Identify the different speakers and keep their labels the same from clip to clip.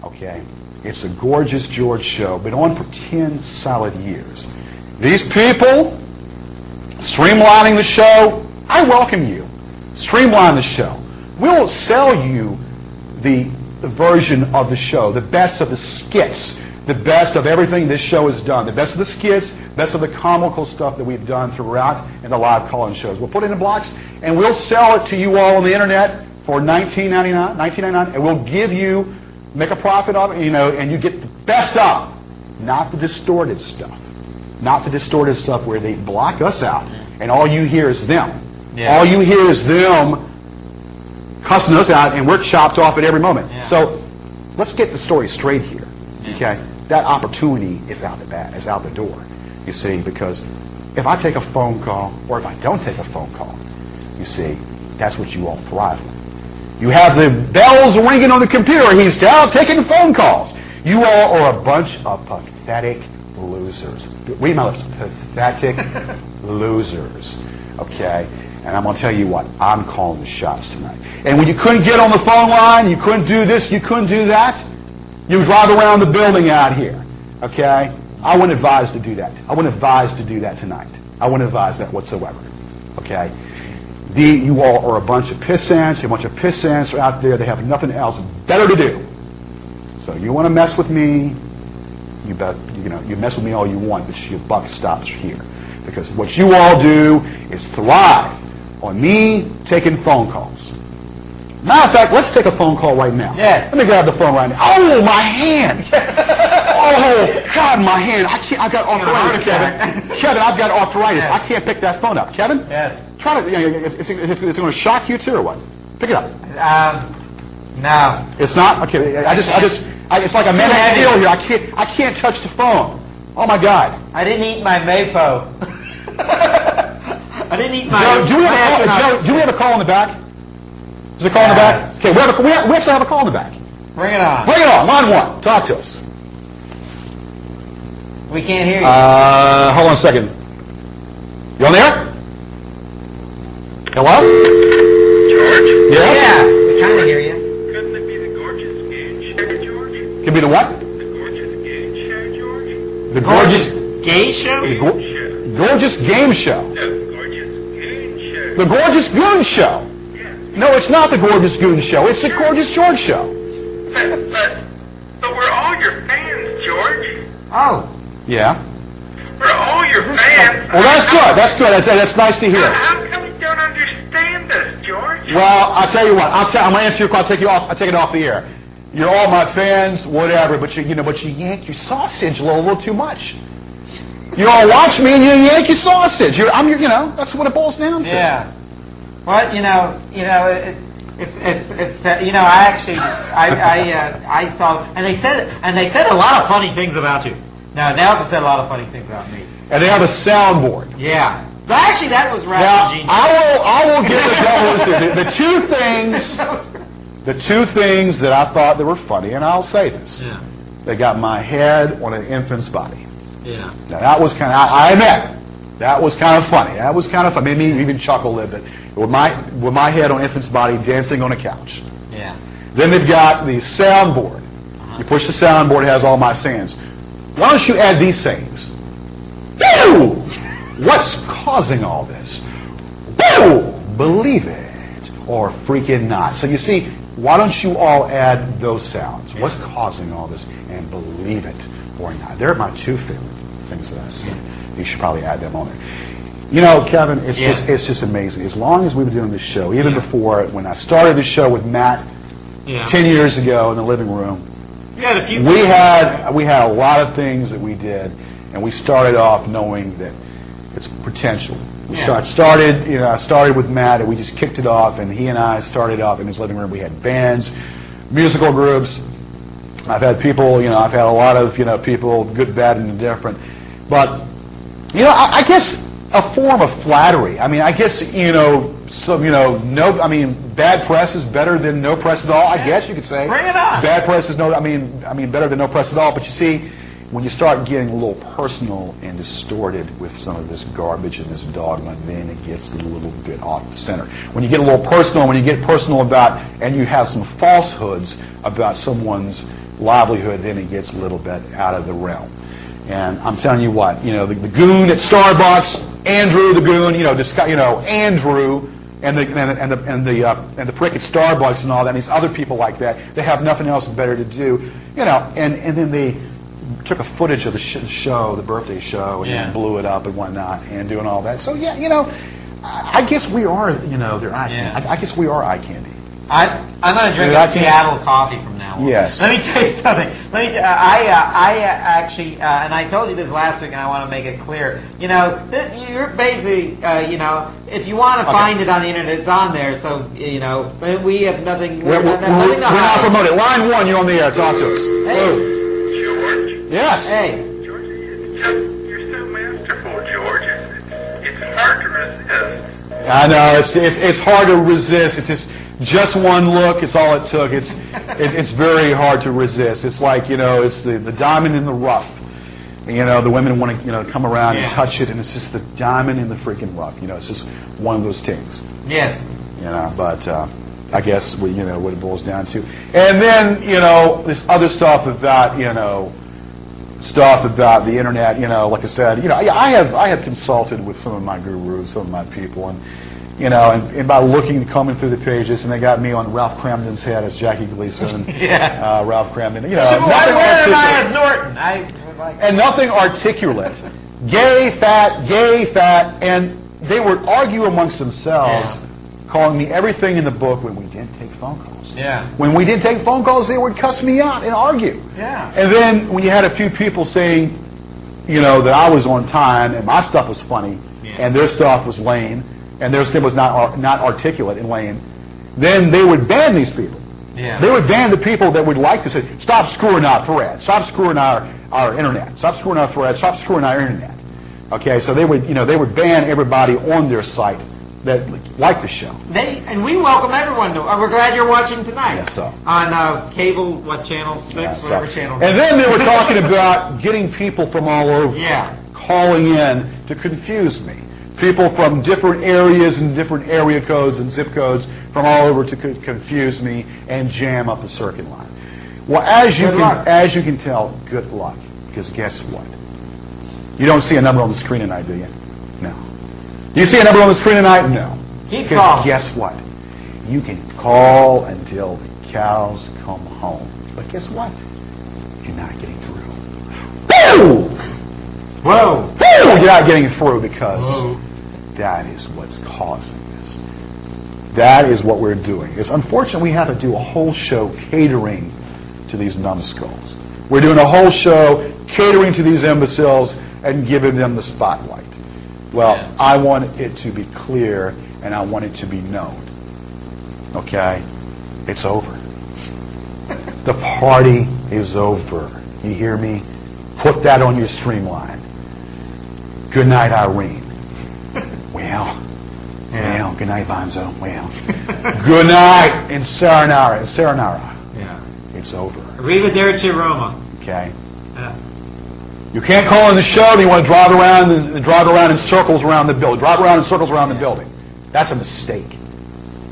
Speaker 1: Okay? It's the Gorgeous George Show. Been on for 10 solid years. These people streamlining the show, I welcome you. Streamline the show. We'll sell you the version of the show, the best of the skits, the best of everything this show has done, the best of the skits, best of the comical stuff that we've done throughout in the live call-in shows. We'll put it in blocks, and we'll sell it to you all on the internet for $19.99, and we'll give you, make a profit of it, and you get the best of, not the distorted stuff. Not the distorted stuff where they block us out, and all you hear is them. Yeah. All you hear is them cussing us out, and we're chopped off at every moment. Yeah. So let's get the story straight here. Okay, that opportunity is out the door. You see, because if I take a phone call, or if I don't take a phone call, you see, that's what you all thrive on. You have the bells ringing on the computer. He's down taking phone calls. You all are a bunch of pathetic losers. Read my lips. Pathetic losers. Okay? And I'm going to tell you what. I'm calling the shots tonight. And when you couldn't get on the phone line, you couldn't do this, you couldn't do that, you drive around the building out here. Okay? I wouldn't advise to do that. I wouldn't advise to do that tonight. I wouldn't advise that whatsoever. Okay? You all are a bunch of pissants. You're a bunch of pissants are out there. They have nothing else better to do. So you want to mess with me, you mess with me all you want, but your buck stops here. Because what you all do is thrive on me taking phone calls. Matter of fact, let's take a phone call right now.
Speaker 2: Yes.
Speaker 1: Let me grab the phone right now. Oh, my hand! Oh, God, my hand. I got arthritis, Kevin. Kevin, I've got arthritis. Yes. I can't pick that phone up. Kevin?
Speaker 2: Yes.
Speaker 1: Try to, it's going to shock you too, or what? Pick it up.
Speaker 2: No.
Speaker 1: It's not? Okay, it's like a mental deal here. I can't touch the phone. Oh, my God.
Speaker 2: I didn't eat my Mapo. I didn't eat my...
Speaker 1: Do we have a call in the back? Is there a call in the back? Okay, we actually have a call in the back.
Speaker 2: Bring it on.
Speaker 1: Bring it on. Line one. Talk to us.
Speaker 2: We can't hear you.
Speaker 1: Hold on a second. You on there? Hello?
Speaker 3: George?
Speaker 1: Yes?
Speaker 2: Yeah, we're trying to hear you.
Speaker 3: Couldn't it be the Gorgeous Gay Show, George?
Speaker 1: Could be the what?
Speaker 3: The Gorgeous Gay Show, George?
Speaker 1: The Gorgeous...
Speaker 2: Gay Show?
Speaker 1: Gorgeous Game Show.
Speaker 3: No, Gorgeous Goon Show.
Speaker 1: The Gorgeous Goon Show.
Speaker 3: Yeah.
Speaker 1: No, it's not the Gorgeous Goon Show. It's the Gorgeous George Show.
Speaker 3: But we're all your fans, George.
Speaker 2: Oh.
Speaker 1: Yeah.
Speaker 3: We're all your fans.
Speaker 1: Well, that's good. That's good. That's nice to hear.
Speaker 3: How come you don't understand us, George?
Speaker 1: Well, I'll tell you what. I'm going to answer your call. I'll take it off the air. You're all my fans, whatever. But you yank your sausage a little too much. You all watch me and you yank your sausage. That's what it boils down to.
Speaker 2: Yeah. Well, I saw, and they said a lot of funny things about you. No, they also said a lot of funny things about me.
Speaker 1: And they have a soundboard.
Speaker 2: Yeah. But actually, that was rather
Speaker 1: Now,
Speaker 2: genius.
Speaker 1: I will give the two things that I thought that were funny, and I'll say this.
Speaker 2: Yeah.
Speaker 1: They got my head on an infant's body.
Speaker 2: Yeah.
Speaker 1: Now, that was kind of, I admit, that was kind of funny. That was kind of funny. Made me even chuckle a little bit. With my head on infant's body dancing on a couch.
Speaker 2: Yeah.
Speaker 1: Then they've got the soundboard. You push the soundboard, it has all my sayings. Why don't you add these sayings? Boo! What's causing all this? Boo! Believe it or freaking not. So you see, why don't you all add those sounds? What's causing all this? And believe it or not. They're my two favorite things that I said. You should probably add them on there. Kevin, it's just amazing. As long as we've been doing this show, even before when I started the show with Matt 10 years ago in the living room, we had a lot of things that we did, and we started off knowing that it's potential. I started with Matt, and we just kicked it off, and he and I started off in his living room. We had bands, musical groups. I've had people, I've had a lot of, people, good, bad, and indifferent. But, I guess a form of flattery. I mean, I guess, bad press is better than no press at all, I guess you could say.
Speaker 2: Bring it on.
Speaker 1: Bad press is better than no press at all. But you see, when you start getting a little personal and distorted with some of this garbage and this dogma, then it gets a little bit off the center. When you get a little personal, about, and you have some falsehoods about someone's livelihood, then it gets a little bit out of the realm. And I'm telling you what, the goon at Starbucks, Andrew the goon, Andrew and the prick at Starbucks and all that, and these other people like that, they have nothing else better to do, and then they took a footage of the show, the birthday show, and then blew it up and whatnot, and doing all that. So I guess we are, their eye candy. I guess we are eye candy.
Speaker 2: I'm going to drink a Seattle coffee from now on.
Speaker 1: Yes.
Speaker 2: Let me tell you something. I actually, and I told you this last week, and I want to make it clear. You're basically, if you want to find it on the internet, it's on there. So, but we have nothing. We're
Speaker 1: not promoting. Line 1, you're on the air. Talk to us.
Speaker 2: Hey.
Speaker 3: George?
Speaker 1: Yes.
Speaker 2: Hey.
Speaker 3: George, you're so masterful, George. It's hard to resist.
Speaker 1: I know. It's hard to resist. It's just one look. It's all it took. It's very hard to resist. It's like, it's the diamond in the rough. The women want to, come around and touch it, and it's just the diamond in the freaking rough. It's just one of those things.
Speaker 2: Yes.
Speaker 1: But I guess what it boils down to. And then, this other stuff about, the internet, like I said, I have consulted with some of my gurus, some of my people, and and by combing through the pages, and they got me on Ralph Cramden's head as Jackie Gleason. Ralph Cramden.
Speaker 2: Why am I as Norton?
Speaker 1: And nothing articulate. Gay, fat, and they would argue amongst themselves, calling me everything in the book when we didn't take phone calls.
Speaker 2: Yeah.
Speaker 1: When we didn't take phone calls, they would cuss me out and argue.
Speaker 2: Yeah.
Speaker 1: And then when you had a few people saying, that I was on time and my stuff was funny, and their stuff was lame, and their stuff was not articulate and lame, then they would ban these people.
Speaker 2: Yeah.
Speaker 1: They would ban the people that would like to say, stop screwing our thread, stop screwing our internet, stop screwing our thread, stop screwing our internet. Okay, so they would ban everybody on their site that like the show.
Speaker 2: And we welcome everyone to. We're glad you're watching tonight.
Speaker 1: Yes, so.
Speaker 2: On cable, channel 6, whatever channel.
Speaker 1: And then they were talking about getting people from all over, calling in to confuse me. People from different areas and different area codes and zip codes from all over to confuse me and jam up the circuit line. Well, as you can tell, good luck, because guess what? You don't see a number on the screen tonight, do you? No. Do you see a number on the screen tonight? No.
Speaker 2: Keep calling.
Speaker 1: Guess what? You can call until the cows come home. But guess what? You're not getting through. Woo!
Speaker 2: Whoa!
Speaker 1: Woo! You're not getting through because that is what's causing this. That is what we're doing. It's unfortunate we have to do a whole show catering to these numbskulls. We're doing a whole show catering to these imbeciles and giving them the spotlight. Well, I want it to be clear and I want it to be known. Okay? It's over. The party is over. You hear me? Put that on your streamline. Good night, Irene. Well, good night, Bonzo. Well, good night in Saranara.
Speaker 2: Yeah.
Speaker 1: It's over.
Speaker 2: Arrivederci Roma.
Speaker 1: Okay?
Speaker 2: Yeah.
Speaker 1: You can't call in the show and you want to drive around in circles around the building. Drive around in circles around the building. That's a mistake.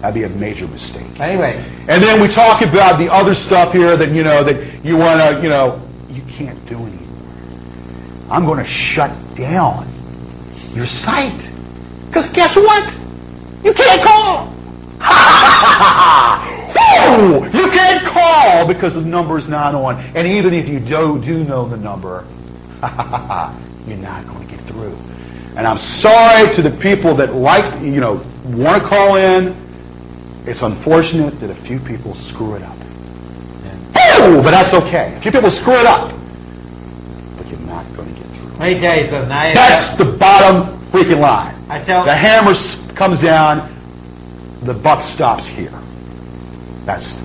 Speaker 1: That'd be a major mistake.
Speaker 2: Anyway.
Speaker 1: And then we talk about the other stuff here that, that you want to, you can't do anymore. I'm going to shut down your site. Because guess what? You can't call. Woo! You can't call because the number's not on. And even if you do know the number, you're not going to get through. And I'm sorry to the people that want to call in. It's unfortunate that a few people screw it up. Woo! But that's okay. A few people screw it up. But you're not going to get through.
Speaker 2: Let me tell you something.
Speaker 1: That's the bottom freaking line. The hammer comes down, the buck stops here. That's